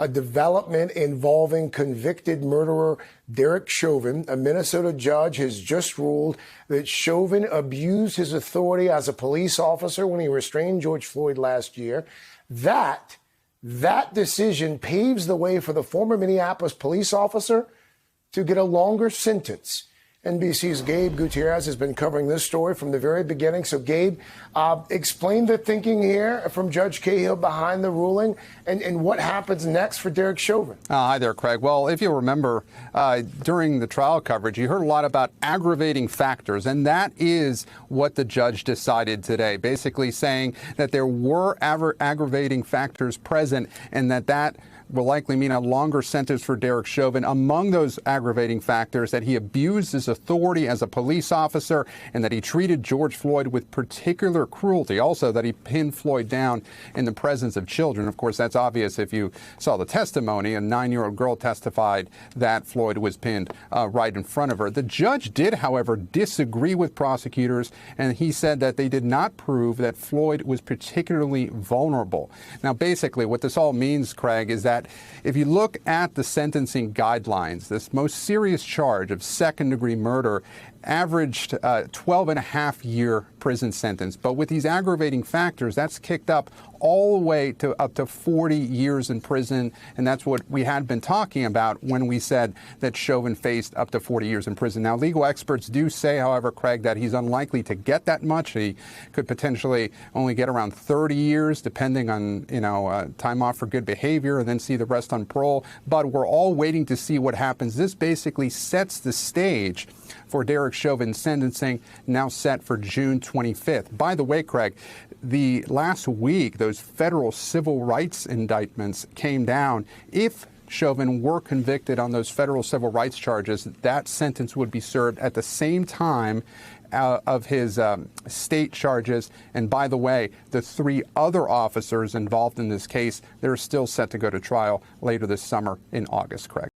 a development involving convicted murderer Derek Chauvin. A Minnesota judge has just ruled that Chauvin abused his authority as a police officer when he restrained George Floyd last year. That decision paves the way for the former Minneapolis police officer to get a longer sentence. NBC's Gabe Gutierrez has been covering this story from the very beginning. So, Gabe, explain the thinking here from Judge Cahill behind the ruling and what happens next for Derek Chauvin. Hi there, Craig. Well, if you remember, during the trial coverage, you heard a lot about aggravating factors, and that is what the judge decided today, basically saying that there were aggravating factors present and that will likely mean a longer sentence for Derek Chauvin. Among those aggravating factors, that he abused his authority as a police officer and that he treated George Floyd with particular cruelty. Also, that he pinned Floyd down in the presence of children. Of course, that's obvious if you saw the testimony. A 9-year-old girl testified that Floyd was pinned right in front of her. The judge did, however, disagree with prosecutors, and he said that they did not prove that Floyd was particularly vulnerable. Now, basically, what this all means, Craig, is that if you look at the sentencing guidelines, this most serious charge of second-degree murder averaged 12.5-year prison sentence. But with these aggravating factors, that's kicked up all the way to up to 40 years in prison. And that's what we had been talking about when we said that Chauvin faced up to 40 years in prison. Now, legal experts do say, however, Craig, that he's unlikely to get that much. He could potentially only get around 30 years, depending on, time off for good behavior, and then see the rest on parole. But we're all waiting to see what happens. This basically sets the stage for Derek Chauvin's sentencing, now set for June 25th. By the way, Craig, the last week, those federal civil rights indictments came down. If Chauvin were convicted on those federal civil rights charges, that sentence would be served at the same time of his state charges. And by the way, the 3 other officers involved in this case, they're still set to go to trial later this summer in August, Craig.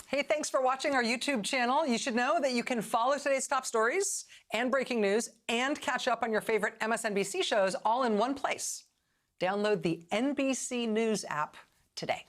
Hey, thanks for watching our YouTube channel. You should know that you can follow today's top stories and breaking news and catch up on your favorite MSNBC shows all in one place. Download the NBC News app today.